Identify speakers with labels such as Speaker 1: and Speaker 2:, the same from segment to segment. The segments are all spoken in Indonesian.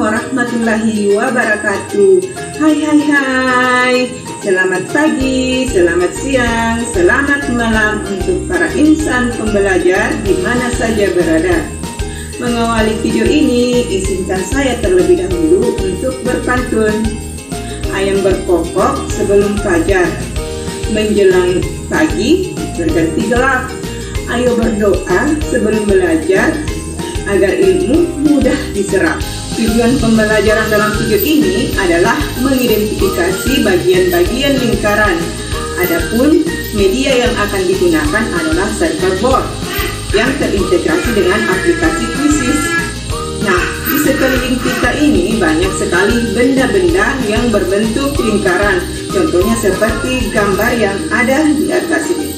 Speaker 1: warahmatullahi wabarakatuh. Hai. Selamat pagi, selamat siang, selamat malam untuk para insan pembelajar di mana saja berada. Mengawali video ini, izinkan saya terlebih dahulu untuk berpantun. Ayam berkokok sebelum fajar, menjelang pagi berganti gelap. Ayo berdoa sebelum belajar agar ilmu mudah diserap. Tujuan pembelajaran dalam video ini adalah mengidentifikasi bagian-bagian lingkaran. Adapun media yang akan digunakan adalah cyberboard yang terintegrasi dengan aplikasi Quizzes. Nah, di sekeliling kita ini banyak sekali benda-benda yang berbentuk lingkaran. Contohnya seperti gambar yang ada di atas ini.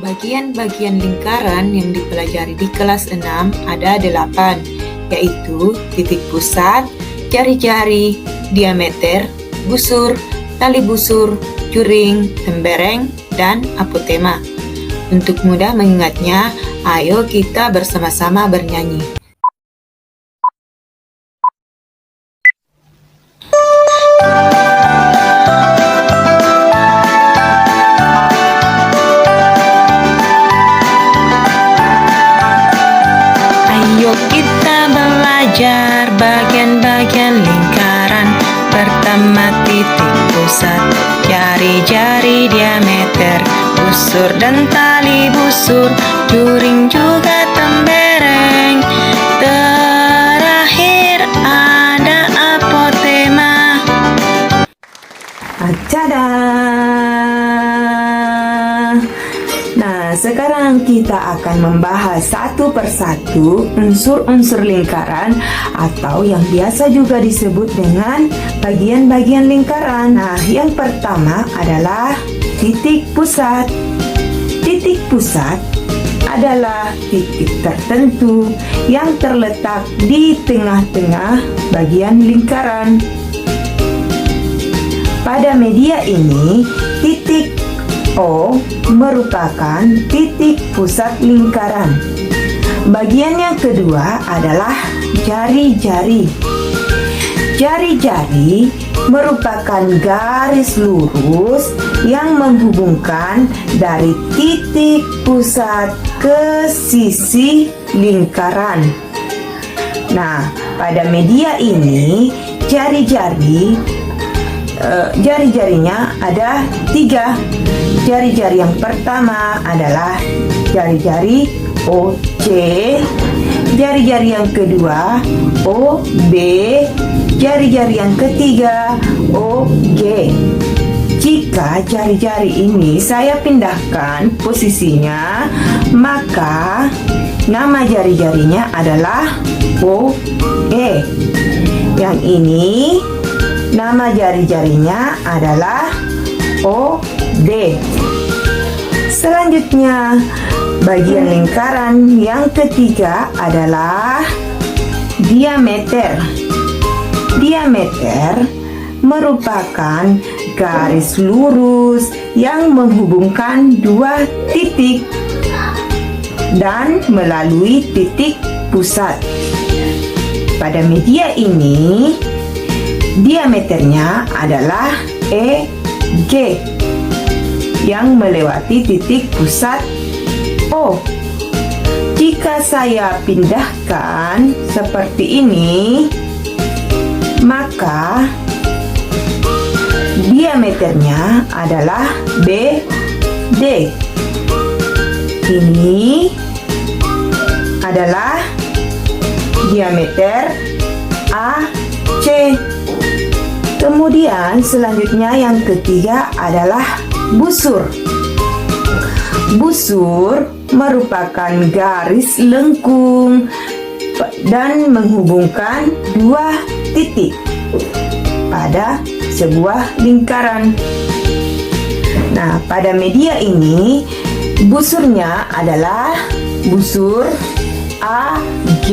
Speaker 2: Bagian-bagian lingkaran yang dipelajari di kelas 6 ada 8, yaitu titik pusat, jari-jari, diameter, busur, tali busur, juring, tembereng, dan apotema. Untuk mudah mengingatnya, ayo kita bersama-sama bernyanyi.
Speaker 3: Belajar bagian-bagian lingkaran. Pertama titik pusat, jari-jari, diameter, busur dan tali busur, juring juga tembereng. Terakhir ada apotema.
Speaker 2: Tada! Nah, sekarang kita akan membahas satu persatu unsur-unsur lingkaran atau yang biasa juga disebut dengan bagian-bagian lingkaran. Nah, yang pertama adalah titik pusat. Titik pusat adalah titik tertentu yang terletak di tengah-tengah bagian lingkaran. Pada media ini, titik O merupakan titik pusat lingkaran. Bagian yang kedua adalah jari-jari. Jari-jari merupakan garis lurus yang menghubungkan dari titik pusat ke sisi lingkaran. Nah, pada media ini jari-jarinya ada 3. Jari-jari yang pertama adalah jari-jari OC, jari-jari yang kedua OB, jari-jari yang ketiga OG. Jika jari-jari ini saya pindahkan posisinya, maka nama jari-jarinya adalah OE. Yang ini nama jari-jarinya adalah OD. Selanjutnya, bagian lingkaran yang ketiga adalah diameter. Diameter merupakan garis lurus yang menghubungkan dua titik dan melalui titik pusat. Pada media ini, diameternya adalah EG yang melewati titik pusat O. Jika saya pindahkan seperti ini, maka diameternya adalah BD. Ini adalah diameter AC. Kemudian selanjutnya yang ketiga adalah busur. Busur merupakan garis lengkung dan menghubungkan dua titik pada sebuah lingkaran. Nah, pada media ini busurnya adalah busur AG,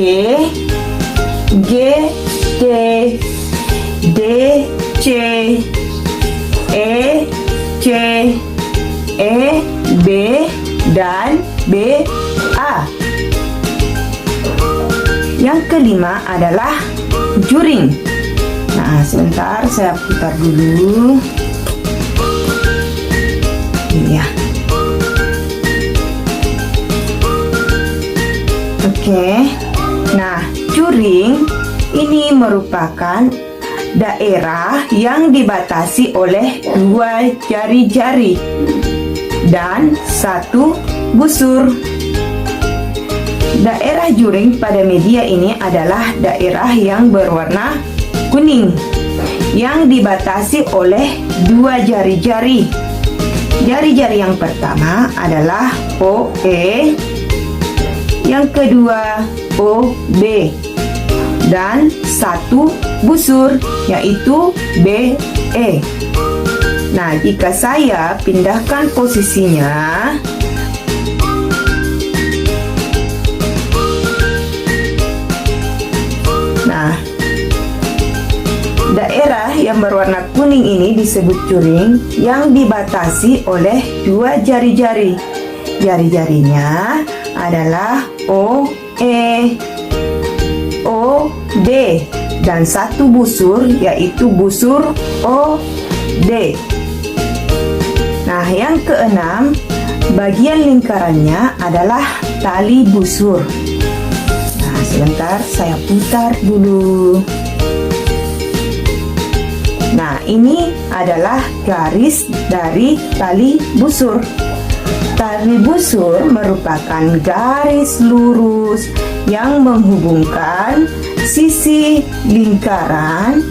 Speaker 2: GD, DC, EC, EB, dan BA. Yang kelima adalah juring. Nah, sebentar saya putar dulu. Iya. Oke. Nah, juring ini merupakan daerah yang dibatasi oleh 2 jari-jari dan 1 busur. Daerah juring pada media ini adalah daerah yang berwarna kuning yang dibatasi oleh 2 jari-jari. Jari-jari yang pertama adalah OE, yang kedua OB, dan 1 busur yaitu BE. Nah, jika saya pindahkan posisinya, nah, daerah yang berwarna kuning ini disebut juring yang dibatasi oleh 2 jari-jari. Jari-jarinya adalah OE, OB, dan 1 busur yaitu busur OD. Nah, yang keenam, bagian lingkarannya adalah tali busur. Nah, sebentar saya putar dulu. Nah, ini adalah garis dari tali busur. Tali busur merupakan garis lurus yang menghubungkan sisi lingkaran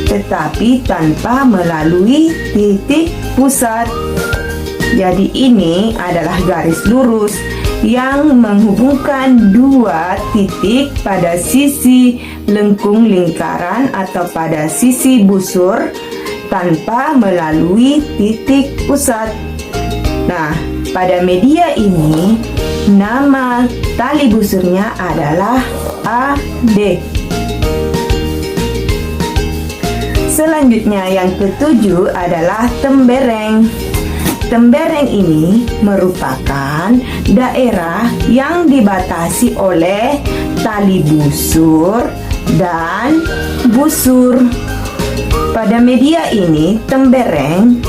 Speaker 2: tetapi tanpa melalui titik pusat. Jadi ini adalah garis lurus yang menghubungkan 2 titik pada sisi lengkung lingkaran atau pada sisi busur tanpa melalui titik pusat. Nah, pada media ini nama tali busurnya adalah AD. Selanjutnya yang ketujuh adalah tembereng. Tembereng ini merupakan daerah yang dibatasi oleh tali busur dan busur. Pada media ini, tembereng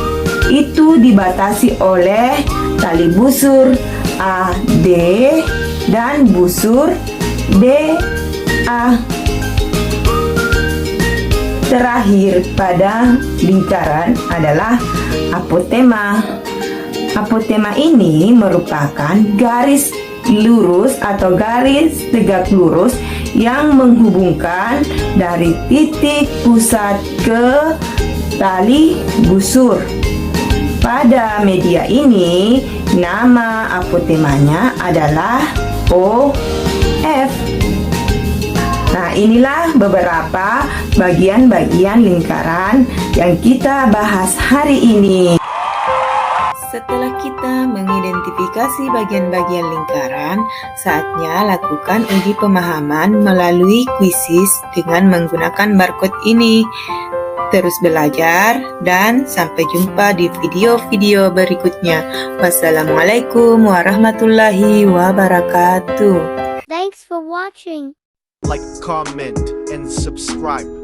Speaker 2: itu dibatasi oleh tali busur AD dan busur DA. Terakhir pada lingkaran adalah apotema. Apotema ini merupakan garis lurus atau garis tegak lurus yang menghubungkan dari titik pusat ke tali busur. Pada media ini, nama apotemanya adalah OF. Nah, inilah beberapa bagian-bagian lingkaran yang kita bahas hari ini.
Speaker 3: Setelah kita mengidentifikasi bagian-bagian lingkaran, saatnya lakukan uji pemahaman melalui kuisis dengan menggunakan barcode ini. Terus belajar dan sampai jumpa di video-video berikutnya. Wassalamualaikum warahmatullahi wabarakatuh.
Speaker 4: Thanks for watching.
Speaker 5: Like, comment, and subscribe.